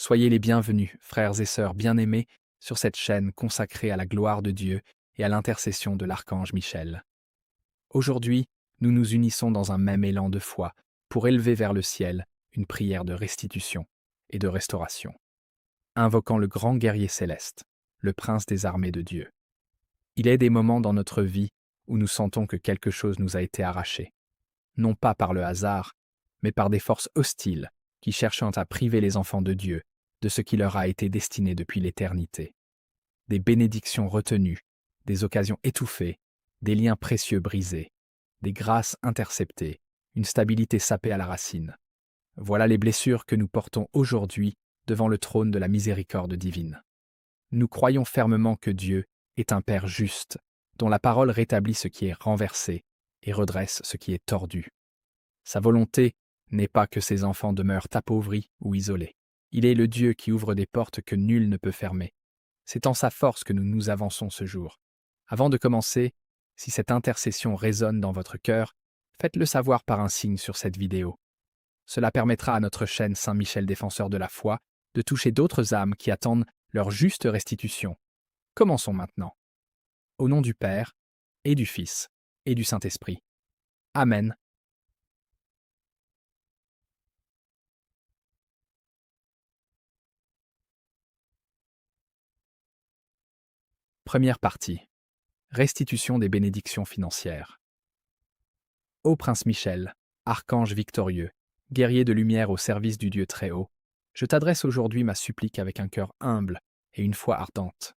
Soyez les bienvenus, frères et sœurs bien-aimés, sur cette chaîne consacrée à la gloire de Dieu et à l'intercession de l'archange Michel. Aujourd'hui, nous nous unissons dans un même élan de foi pour élever vers le ciel une prière de restitution et de restauration, invoquant le grand guerrier céleste, le prince des armées de Dieu. Il est des moments dans notre vie où nous sentons que quelque chose nous a été arraché, non pas par le hasard, mais par des forces hostiles qui cherchent à priver les enfants de Dieu de ce qui leur a été destiné depuis l'éternité. Des bénédictions retenues, des occasions étouffées, des liens précieux brisés, des grâces interceptées, une stabilité sapée à la racine. Voilà les blessures que nous portons aujourd'hui devant le trône de la miséricorde divine. Nous croyons fermement que Dieu est un Père juste, dont la parole rétablit ce qui est renversé et redresse ce qui est tordu. Sa volonté n'est pas que ses enfants demeurent appauvris ou isolés. Il est le Dieu qui ouvre des portes que nul ne peut fermer. C'est en sa force que nous nous avançons ce jour. Avant de commencer, si cette intercession résonne dans votre cœur, faites-le savoir par un signe sur cette vidéo. Cela permettra à notre chaîne Saint-Michel Défenseur de la foi de toucher d'autres âmes qui attendent leur juste restitution. Commençons maintenant. Au nom du Père, et du Fils, et du Saint-Esprit. Amen. Première partie. Restitution des bénédictions financières. Ô Prince Michel, archange victorieux, guerrier de lumière au service du Dieu Très-Haut, je t'adresse aujourd'hui ma supplique avec un cœur humble et une foi ardente.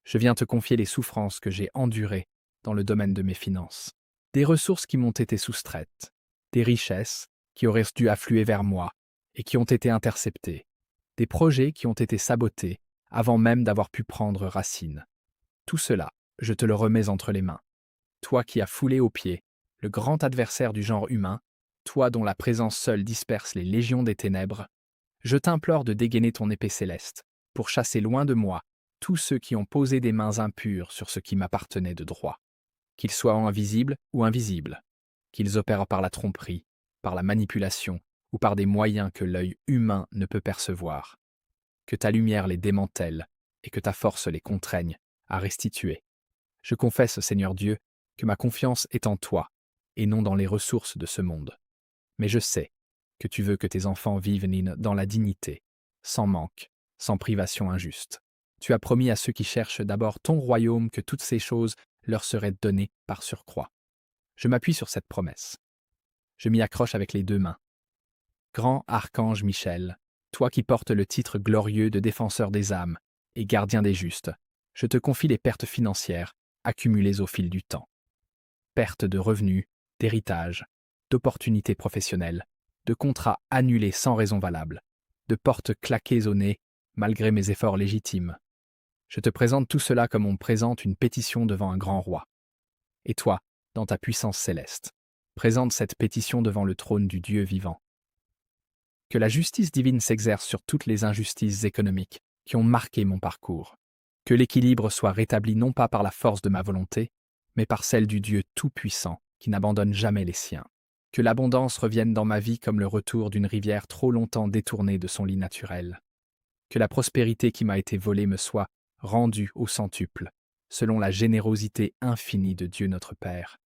Je viens te confier les souffrances que j'ai endurées dans le domaine de mes finances, des ressources qui m'ont été soustraites, des richesses qui auraient dû affluer vers moi et qui ont été interceptées, des projets qui ont été sabotés avant même d'avoir pu prendre racine. Tout cela, je te le remets entre les mains. Toi qui as foulé aux pieds le grand adversaire du genre humain, toi dont la présence seule disperse les légions des ténèbres, je t'implore de dégainer ton épée céleste pour chasser loin de moi tous ceux qui ont posé des mains impures sur ce qui m'appartenait de droit, qu'ils soient invisibles ou invisibles, qu'ils opèrent par la tromperie, par la manipulation ou par des moyens que l'œil humain ne peut percevoir. Que ta lumière les démantèle et que ta force les contraigne à restituer. Je confesse, Seigneur Dieu, que ma confiance est en toi et non dans les ressources de ce monde. Mais je sais que tu veux que tes enfants vivent dans la dignité, sans manque, sans privation injuste. Tu as promis à ceux qui cherchent d'abord ton royaume que toutes ces choses leur seraient données par surcroît. Je m'appuie sur cette promesse. Je m'y accroche avec les deux mains. Grand archange Michel, toi qui portes le titre glorieux de défenseur des âmes et gardien des justes, je te confie les pertes financières accumulées au fil du temps. Perte de revenus, d'héritage, d'opportunités professionnelles, de contrats annulés sans raison valable, de portes claquées au nez malgré mes efforts légitimes. Je te présente tout cela comme on présente une pétition devant un grand roi. Et toi, dans ta puissance céleste, présente cette pétition devant le trône du Dieu vivant. Que la justice divine s'exerce sur toutes les injustices économiques qui ont marqué mon parcours. Que l'équilibre soit rétabli non pas par la force de ma volonté, mais par celle du Dieu tout-puissant qui n'abandonne jamais les siens. Que l'abondance revienne dans ma vie comme le retour d'une rivière trop longtemps détournée de son lit naturel. Que la prospérité qui m'a été volée me soit rendue au centuple, selon la générosité infinie de Dieu notre Père.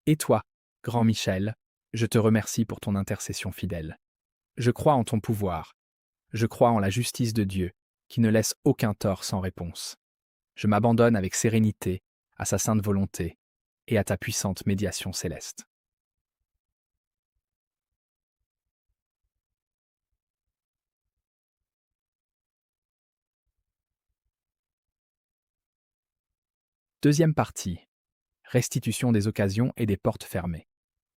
Et toi, grand Michel, je te remercie pour ton intercession fidèle. Je crois en ton pouvoir. Je crois en la justice de Dieu, qui ne laisse aucun tort sans réponse. Je m'abandonne avec sérénité à sa sainte volonté et à ta puissante médiation céleste. Deuxième partie. Restitution des occasions et des portes fermées.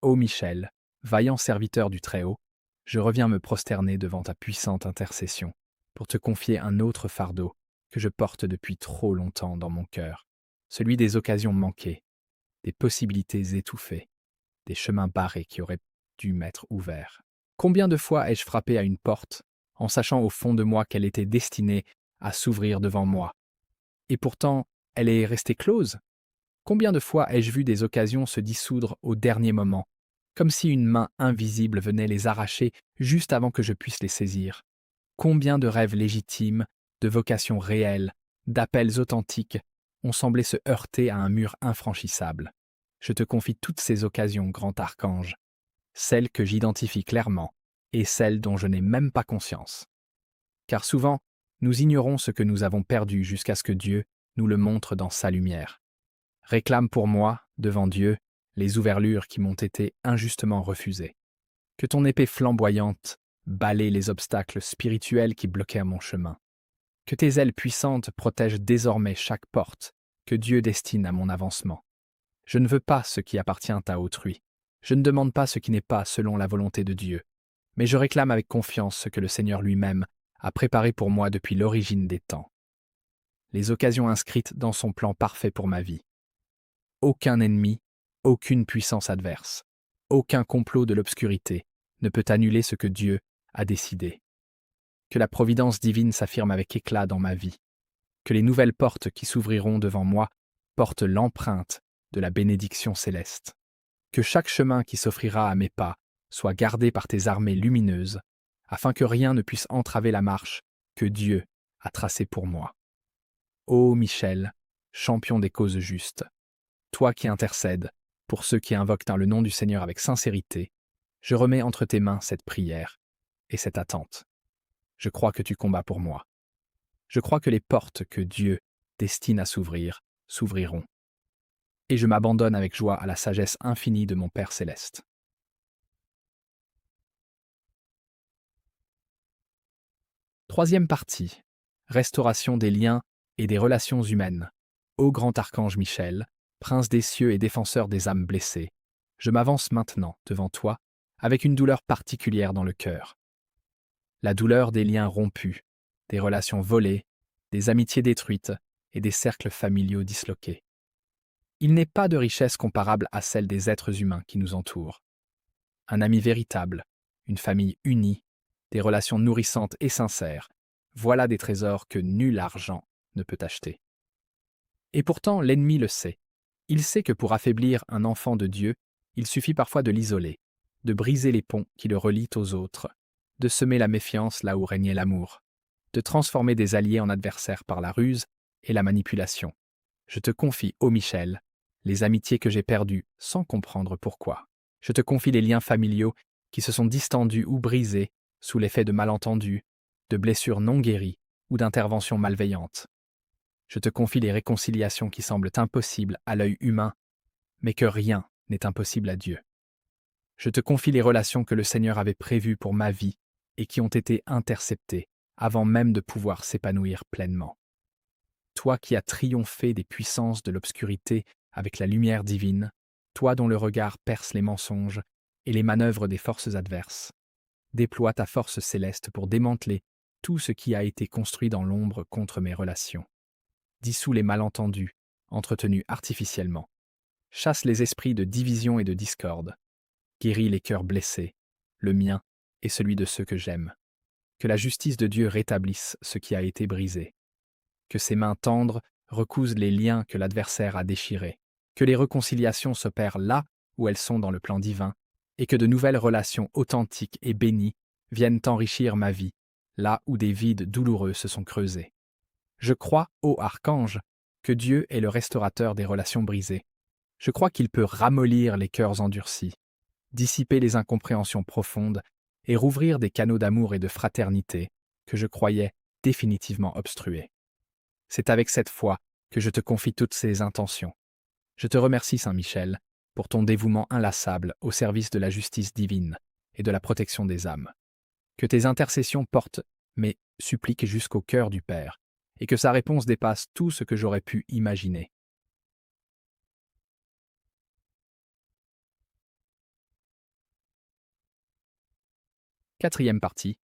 Ô Michel, vaillant serviteur du Très-Haut, je reviens me prosterner devant ta puissante intercession pour te confier un autre fardeau que je porte depuis trop longtemps dans mon cœur, celui des occasions manquées, des possibilités étouffées, des chemins barrés qui auraient dû m'être ouverts. Combien de fois ai-je frappé à une porte, en sachant au fond de moi qu'elle était destinée à s'ouvrir devant moi, et pourtant elle est restée close? Combien de fois ai-je vu des occasions se dissoudre au dernier moment, comme si une main invisible venait les arracher juste avant que je puisse les saisir? Combien de rêves légitimes, de vocations réelles, d'appels authentiques ont semblé se heurter à un mur infranchissable. Je te confie toutes ces occasions, grand archange, celles que j'identifie clairement et celles dont je n'ai même pas conscience. Car souvent, nous ignorons ce que nous avons perdu jusqu'à ce que Dieu nous le montre dans sa lumière. Réclame pour moi, devant Dieu, les ouverlures qui m'ont été injustement refusées. Que ton épée flamboyante balaie les obstacles spirituels qui bloquaient mon chemin. Que tes ailes puissantes protègent désormais chaque porte que Dieu destine à mon avancement. Je ne veux pas ce qui appartient à autrui. Je ne demande pas ce qui n'est pas selon la volonté de Dieu. Mais je réclame avec confiance ce que le Seigneur lui-même a préparé pour moi depuis l'origine des temps. Les occasions inscrites dans son plan parfait pour ma vie. Aucun ennemi, aucune puissance adverse, aucun complot de l'obscurité ne peut annuler ce que Dieu a décidé. Que la providence divine s'affirme avec éclat dans ma vie. Que les nouvelles portes qui s'ouvriront devant moi portent l'empreinte de la bénédiction céleste. Que chaque chemin qui s'offrira à mes pas soit gardé par tes armées lumineuses, afin que rien ne puisse entraver la marche que Dieu a tracée pour moi. Ô Michel, champion des causes justes, toi qui intercèdes pour ceux qui invoquent le nom du Seigneur avec sincérité, je remets entre tes mains cette prière et cette attente. Je crois que tu combats pour moi. Je crois que les portes que Dieu destine à s'ouvrir, s'ouvriront. Et je m'abandonne avec joie à la sagesse infinie de mon Père céleste. Troisième partie. Restauration des liens et des relations humaines. Ô grand archange Michel, prince des cieux et défenseur des âmes blessées, je m'avance maintenant devant toi avec une douleur particulière dans le cœur. La douleur des liens rompus, des relations volées, des amitiés détruites et des cercles familiaux disloqués. Il n'est pas de richesse comparable à celle des êtres humains qui nous entourent. Un ami véritable, une famille unie, des relations nourrissantes et sincères, voilà des trésors que nul argent ne peut acheter. Et pourtant, l'ennemi le sait. Il sait que pour affaiblir un enfant de Dieu, il suffit parfois de l'isoler, de briser les ponts qui le relient aux autres, de semer la méfiance là où régnait l'amour, de transformer des alliés en adversaires par la ruse et la manipulation. Je te confie, ô Michel, les amitiés que j'ai perdues sans comprendre pourquoi. Je te confie les liens familiaux qui se sont distendus ou brisés sous l'effet de malentendus, de blessures non guéries ou d'interventions malveillantes. Je te confie les réconciliations qui semblent impossibles à l'œil humain, mais que rien n'est impossible à Dieu. Je te confie les relations que le Seigneur avait prévues pour ma vie et qui ont été interceptées avant même de pouvoir s'épanouir pleinement. Toi qui as triomphé des puissances de l'obscurité avec la lumière divine, toi dont le regard perce les mensonges et les manœuvres des forces adverses, déploie ta force céleste pour démanteler tout ce qui a été construit dans l'ombre contre mes relations. Dissous les malentendus, entretenus artificiellement. Chasse les esprits de division et de discorde. Guéris les cœurs blessés, le mien et celui de ceux que j'aime. Que la justice de Dieu rétablisse ce qui a été brisé. Que ses mains tendres recousent les liens que l'adversaire a déchirés. Que les réconciliations s'opèrent là où elles sont dans le plan divin, et que de nouvelles relations authentiques et bénies viennent enrichir ma vie, là où des vides douloureux se sont creusés. Je crois, ô archange, que Dieu est le restaurateur des relations brisées. Je crois qu'il peut ramollir les cœurs endurcis, dissiper les incompréhensions profondes et rouvrir des canaux d'amour et de fraternité que je croyais définitivement obstrués. C'est avec cette foi que je te confie toutes ces intentions. Je te remercie, Saint Michel, pour ton dévouement inlassable au service de la justice divine et de la protection des âmes. Que tes intercessions portent mes suppliques jusqu'au cœur du Père, et que sa réponse dépasse tout ce que j'aurais pu imaginer. Quatrième partie.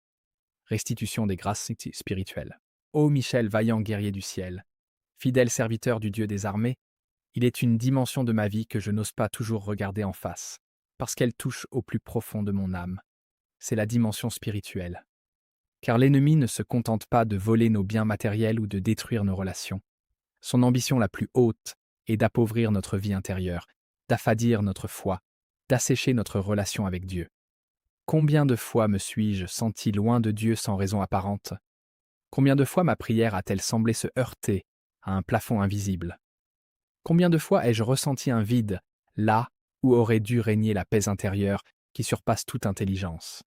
Restitution des grâces spirituelles. Ô Michel, vaillant guerrier du ciel, fidèle serviteur du Dieu des armées, il est une dimension de ma vie que je n'ose pas toujours regarder en face, parce qu'elle touche au plus profond de mon âme. C'est la dimension spirituelle. Car l'ennemi ne se contente pas de voler nos biens matériels ou de détruire nos relations. Son ambition la plus haute est d'appauvrir notre vie intérieure, d'affadir notre foi, d'assécher notre relation avec Dieu. Combien de fois me suis-je senti loin de Dieu sans raison apparente? Combien de fois ma prière a-t-elle semblé se heurter à un plafond invisible? Combien de fois ai-je ressenti un vide, là où aurait dû régner la paix intérieure qui surpasse toute intelligence?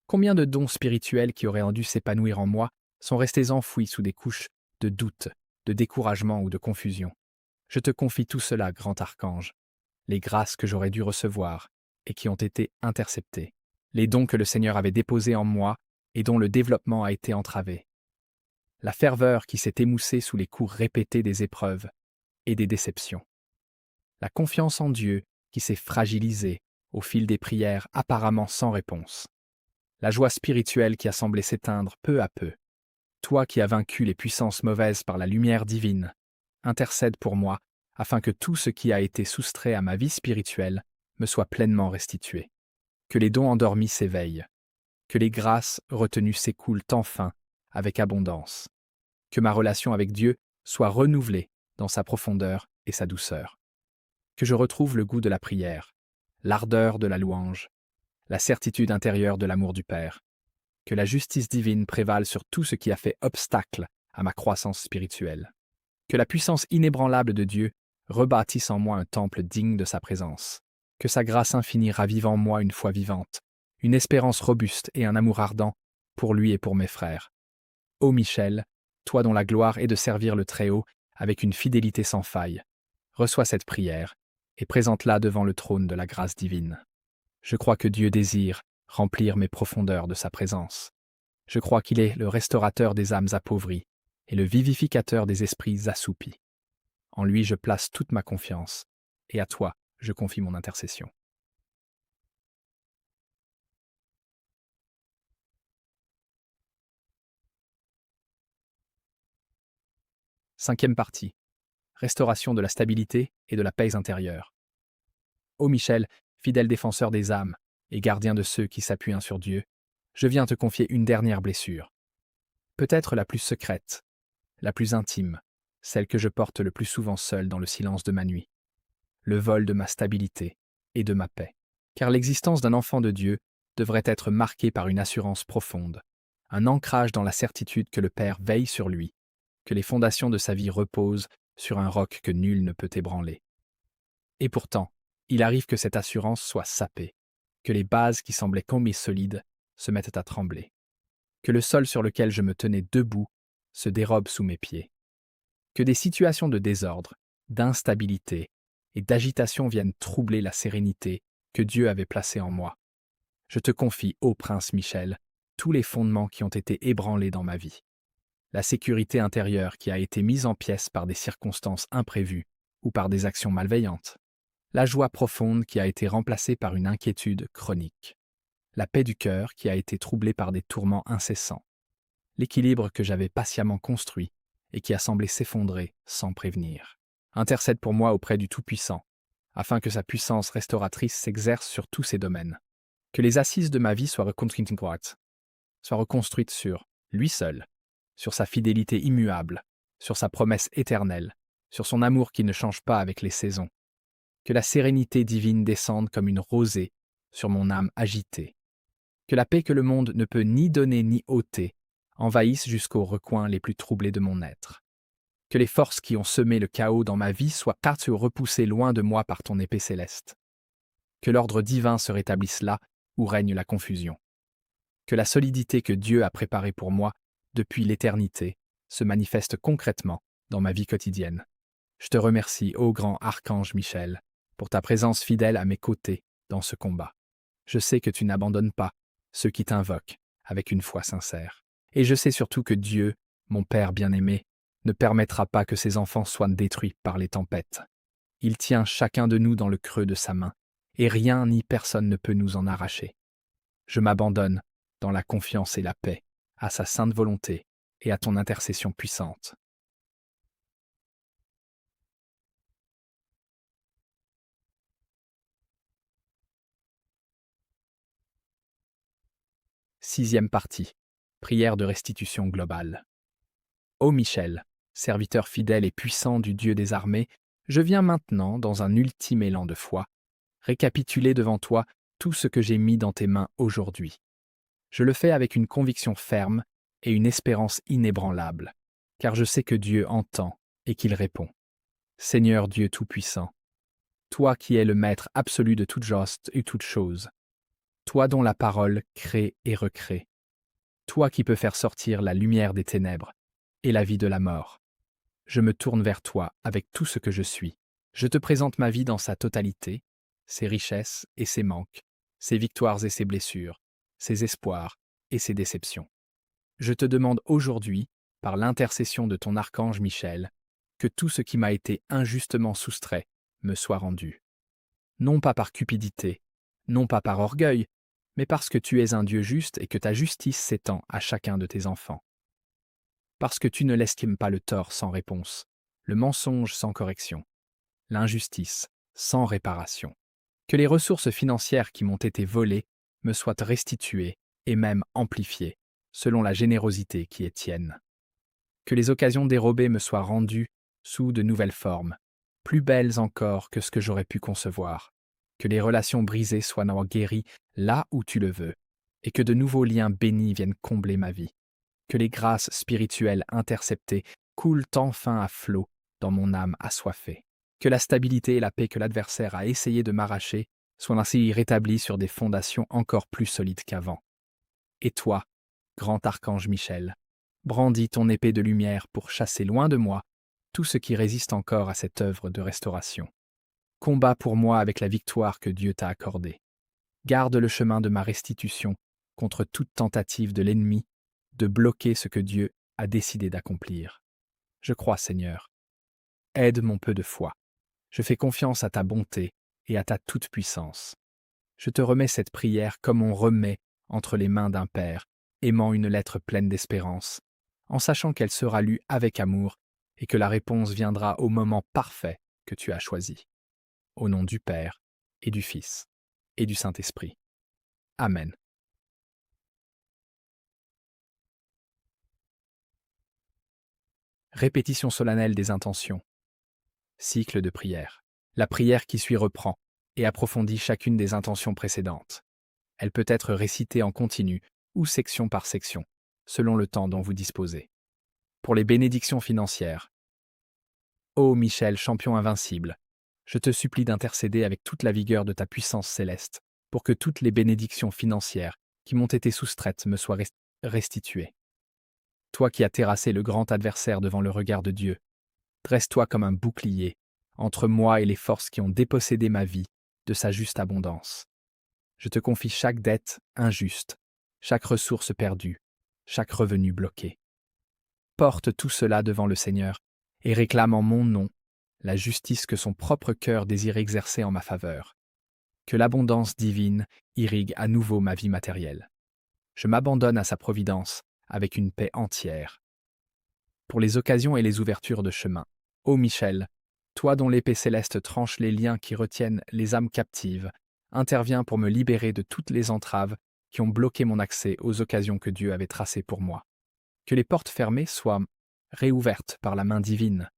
Combien de dons spirituels qui auraient dû s'épanouir en moi sont restés enfouis sous des couches de doute, de découragement ou de confusion? Je te confie tout cela, grand archange, les grâces que j'aurais dû recevoir et qui ont été interceptées, les dons que le Seigneur avait déposés en moi et dont le développement a été entravé, la ferveur qui s'est émoussée sous les coups répétés des épreuves et des déceptions, la confiance en Dieu qui s'est fragilisée au fil des prières apparemment sans réponse, la joie spirituelle qui a semblé s'éteindre peu à peu. Toi qui as vaincu les puissances mauvaises par la lumière divine, intercède pour moi afin que tout ce qui a été soustrait à ma vie spirituelle me soit pleinement restitué. Que les dons endormis s'éveillent, que les grâces retenues s'écoulent enfin avec abondance, que ma relation avec Dieu soit renouvelée dans sa profondeur et sa douceur, que je retrouve le goût de la prière, l'ardeur de la louange, la certitude intérieure de l'amour du Père, que la justice divine prévale sur tout ce qui a fait obstacle à ma croissance spirituelle, que la puissance inébranlable de Dieu rebâtisse en moi un temple digne de sa présence, que sa grâce infinie ravive en moi une foi vivante, une espérance robuste et un amour ardent pour lui et pour mes frères. Ô Michel, toi dont la gloire est de servir le Très-Haut avec une fidélité sans faille, reçois cette prière et présente-la devant le trône de la grâce divine. Je crois que Dieu désire remplir mes profondeurs de sa présence. Je crois qu'il est le restaurateur des âmes appauvries et le vivificateur des esprits assoupis. En lui je place toute ma confiance, et à toi je confie mon intercession. Cinquième partie. Restauration de la stabilité et de la paix intérieure. Ô Michel, fidèle défenseur des âmes et gardien de ceux qui s'appuient sur Dieu, je viens te confier une dernière blessure. Peut-être la plus secrète, la plus intime, celle que je porte le plus souvent seul dans le silence de ma nuit. Le vol de ma stabilité et de ma paix. Car l'existence d'un enfant de Dieu devrait être marquée par une assurance profonde, un ancrage dans la certitude que le Père veille sur lui, que les fondations de sa vie reposent sur un roc que nul ne peut ébranler. Et pourtant, il arrive que cette assurance soit sapée, que les bases qui semblaient comme solides se mettent à trembler, que le sol sur lequel je me tenais debout se dérobe sous mes pieds, que des situations de désordre, d'instabilité et d'agitation viennent troubler la sérénité que Dieu avait placée en moi. Je te confie, ô prince Michel, tous les fondements qui ont été ébranlés dans ma vie, la sécurité intérieure qui a été mise en pièces par des circonstances imprévues ou par des actions malveillantes, la joie profonde qui a été remplacée par une inquiétude chronique, la paix du cœur qui a été troublée par des tourments incessants, l'équilibre que j'avais patiemment construit et qui a semblé s'effondrer sans prévenir. Intercède pour moi auprès du Tout-Puissant, afin que sa puissance restauratrice s'exerce sur tous ces domaines. Que les assises de ma vie soient reconstruites sur lui seul, sur sa fidélité immuable, sur sa promesse éternelle, sur son amour qui ne change pas avec les saisons. Que la sérénité divine descende comme une rosée sur mon âme agitée. Que la paix que le monde ne peut ni donner ni ôter envahisse jusqu'aux recoins les plus troublés de mon être. Que les forces qui ont semé le chaos dans ma vie soient partout repoussées loin de moi par ton épée céleste. Que l'ordre divin se rétablisse là où règne la confusion. Que la solidité que Dieu a préparée pour moi depuis l'éternité se manifeste concrètement dans ma vie quotidienne. Je te remercie, ô grand archange Michel, pour ta présence fidèle à mes côtés dans ce combat. Je sais que tu n'abandonnes pas ceux qui t'invoquent avec une foi sincère. Et je sais surtout que Dieu, mon Père bien-aimé, ne permettra pas que ses enfants soient détruits par les tempêtes. Il tient chacun de nous dans le creux de sa main, et rien ni personne ne peut nous en arracher. Je m'abandonne, dans la confiance et la paix, à sa sainte volonté et à ton intercession puissante. Sixième partie. Prière de restitution globale. Ô Michel, serviteur fidèle et puissant du Dieu des armées, je viens maintenant, dans un ultime élan de foi, récapituler devant toi tout ce que j'ai mis dans tes mains aujourd'hui. Je le fais avec une conviction ferme et une espérance inébranlable, car je sais que Dieu entend et qu'il répond. Seigneur Dieu Tout-Puissant, toi qui es le maître absolu de toute chose et toute chose, toi dont la parole crée et recrée, toi qui peux faire sortir la lumière des ténèbres et la vie de la mort, je me tourne vers toi avec tout ce que je suis. Je te présente ma vie dans sa totalité, ses richesses et ses manques, ses victoires et ses blessures, ses espoirs et ses déceptions. Je te demande aujourd'hui, par l'intercession de ton archange Michel, que tout ce qui m'a été injustement soustrait me soit rendu. Non pas par cupidité, non pas par orgueil, mais parce que tu es un Dieu juste et que ta justice s'étend à chacun de tes enfants. Parce que tu ne l'estimes pas le tort sans réponse, le mensonge sans correction, l'injustice sans réparation. Que les ressources financières qui m'ont été volées me soient restituées et même amplifiées, selon la générosité qui est tienne. Que les occasions dérobées me soient rendues sous de nouvelles formes, plus belles encore que ce que j'aurais pu concevoir. Que les relations brisées soient guéries là où tu le veux, et que de nouveaux liens bénis viennent combler ma vie. Que les grâces spirituelles interceptées coulent enfin à flot dans mon âme assoiffée. Que la stabilité et la paix que l'adversaire a essayé de m'arracher soient ainsi rétablies sur des fondations encore plus solides qu'avant. Et toi, grand archange Michel, brandis ton épée de lumière pour chasser loin de moi tout ce qui résiste encore à cette œuvre de restauration. Combat pour moi avec la victoire que Dieu t'a accordée. Garde le chemin de ma restitution contre toute tentative de l'ennemi de bloquer ce que Dieu a décidé d'accomplir. Je crois, Seigneur. Aide mon peu de foi. Je fais confiance à ta bonté et à ta toute-puissance. Je te remets cette prière comme on remet entre les mains d'un père, aimant une lettre pleine d'espérance, en sachant qu'elle sera lue avec amour et que la réponse viendra au moment parfait que tu as choisi. Au nom du Père, et du Fils, et du Saint-Esprit. Amen. Répétition solennelle des intentions. Cycle de prière. La prière qui suit reprend et approfondit chacune des intentions précédentes. Elle peut être récitée en continu ou section par section, selon le temps dont vous disposez. Pour les bénédictions financières. Ô Michel, champion invincible, je te supplie d'intercéder avec toute la vigueur de ta puissance céleste pour que toutes les bénédictions financières qui m'ont été soustraites me soient restituées. Toi qui as terrassé le grand adversaire devant le regard de Dieu, dresse-toi comme un bouclier entre moi et les forces qui ont dépossédé ma vie de sa juste abondance. Je te confie chaque dette injuste, chaque ressource perdue, chaque revenu bloqué. Porte tout cela devant le Seigneur et réclame en mon nom la justice que son propre cœur désire exercer en ma faveur. Que l'abondance divine irrigue à nouveau ma vie matérielle. Je m'abandonne à sa providence avec une paix entière. Pour les occasions et les ouvertures de chemin, ô Michel, toi dont l'épée céleste tranche les liens qui retiennent les âmes captives, interviens pour me libérer de toutes les entraves qui ont bloqué mon accès aux occasions que Dieu avait tracées pour moi. Que les portes fermées soient réouvertes par la main divine.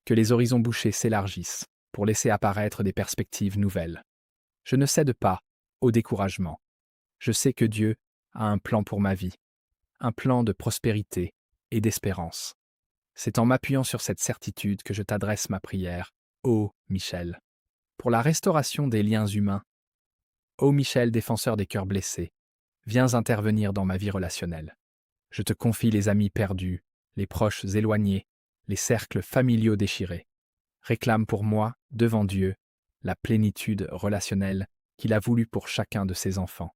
Que les horizons bouchés s'élargissent pour laisser apparaître des perspectives nouvelles. Je ne cède pas au découragement. Je sais que Dieu a un plan pour ma vie, un plan de prospérité et d'espérance. C'est en m'appuyant sur cette certitude que je t'adresse ma prière, ô Michel. Pour la restauration des liens humains, ô Michel, défenseur des cœurs blessés, viens intervenir dans ma vie relationnelle. Je te confie les amis perdus, les proches éloignés, les cercles familiaux déchirés. Réclame pour moi, devant Dieu, la plénitude relationnelle qu'il a voulu pour chacun de ses enfants.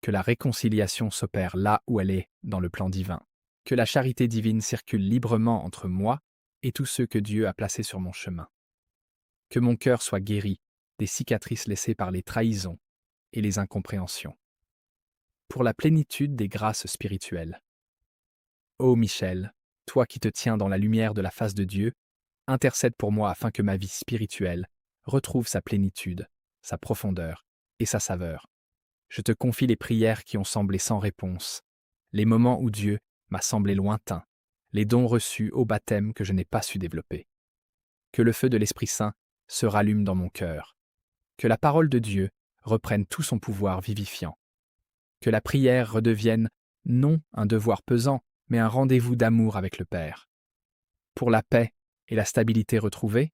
Que la réconciliation s'opère là où elle est dans le plan divin. Que la charité divine circule librement entre moi et tous ceux que Dieu a placés sur mon chemin. Que mon cœur soit guéri des cicatrices laissées par les trahisons et les incompréhensions. Pour la plénitude des grâces spirituelles. Ô Michel, toi qui te tiens dans la lumière de la face de Dieu, intercède pour moi afin que ma vie spirituelle retrouve sa plénitude, sa profondeur et sa saveur. Je te confie les prières qui ont semblé sans réponse, les moments où Dieu m'a semblé lointain, les dons reçus au baptême que je n'ai pas su développer. Que le feu de l'Esprit Saint se rallume dans mon cœur. Que la parole de Dieu reprenne tout son pouvoir vivifiant. Que la prière redevienne non un devoir pesant, mais un rendez-vous d'amour avec le Père. Pour la paix et la stabilité retrouvées,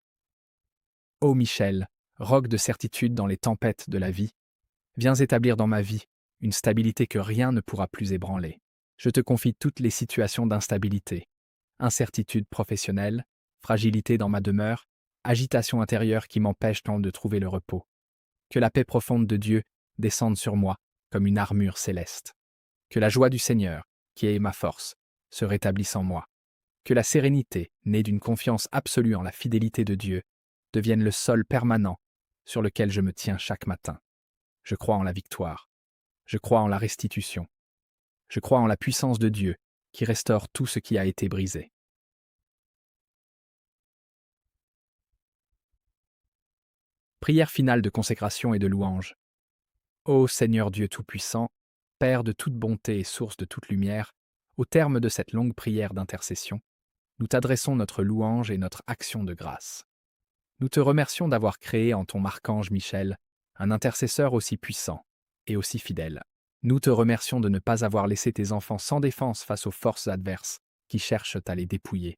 ô Michel, roc de certitude dans les tempêtes de la vie, viens établir dans ma vie une stabilité que rien ne pourra plus ébranler. Je te confie toutes les situations d'instabilité, incertitude professionnelle, fragilité dans ma demeure, agitation intérieure qui m'empêche tant de trouver le repos. Que la paix profonde de Dieu descende sur moi comme une armure céleste. Que la joie du Seigneur, qui est ma force, se rétablisse en moi. Que la sérénité, née d'une confiance absolue en la fidélité de Dieu, devienne le sol permanent sur lequel je me tiens chaque matin. Je crois en la victoire. Je crois en la restitution. Je crois en la puissance de Dieu qui restaure tout ce qui a été brisé. Prière finale de consécration et de louange. Ô Seigneur Dieu Tout-Puissant, Père de toute bonté et source de toute lumière, au terme de cette longue prière d'intercession, nous t'adressons notre louange et notre action de grâce. Nous te remercions d'avoir créé en ton archange Michel un intercesseur aussi puissant et aussi fidèle. Nous te remercions de ne pas avoir laissé tes enfants sans défense face aux forces adverses qui cherchent à les dépouiller.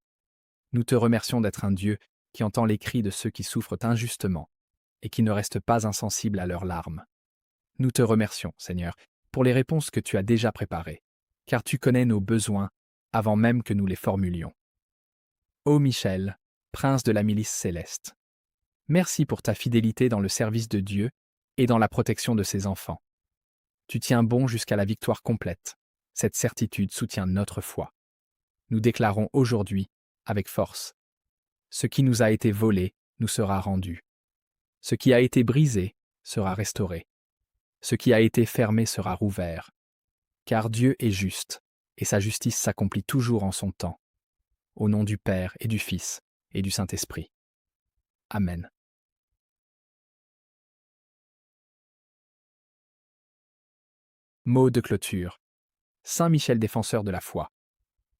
Nous te remercions d'être un Dieu qui entend les cris de ceux qui souffrent injustement et qui ne restent pas insensibles à leurs larmes. Nous te remercions, Seigneur, pour les réponses que tu as déjà préparées, car tu connais nos besoins avant même que nous les formulions. Ô Michel, prince de la milice céleste, merci pour ta fidélité dans le service de Dieu et dans la protection de ses enfants. Tu tiens bon jusqu'à la victoire complète. Cette certitude soutient notre foi. Nous déclarons aujourd'hui, avec force, ce qui nous a été volé nous sera rendu. Ce qui a été brisé sera restauré. Ce qui a été fermé sera rouvert. Car Dieu est juste, et sa justice s'accomplit toujours en son temps. Au nom du Père et du Fils et du Saint-Esprit. Amen. Mot de clôture. Saint Michel défenseur de la foi.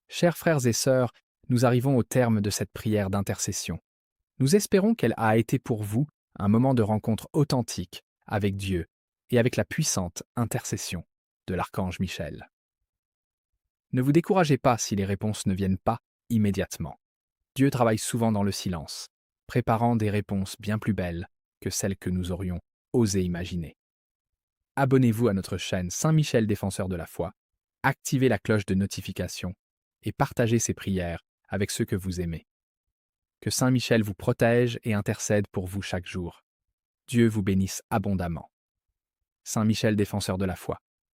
Chers frères et sœurs, nous arrivons au terme de cette prière d'intercession. Nous espérons qu'elle a été pour vous un moment de rencontre authentique avec Dieu et avec la puissante intercession de l'archange Michel. Ne vous découragez pas si les réponses ne viennent pas immédiatement. Dieu travaille souvent dans le silence, préparant des réponses bien plus belles que celles que nous aurions osé imaginer. Abonnez-vous à notre chaîne Saint Michel défenseur de la foi, activez la cloche de notification et partagez ces prières avec ceux que vous aimez. Que Saint Michel vous protège et intercède pour vous chaque jour. Dieu vous bénisse abondamment. Saint Michel défenseur de la foi.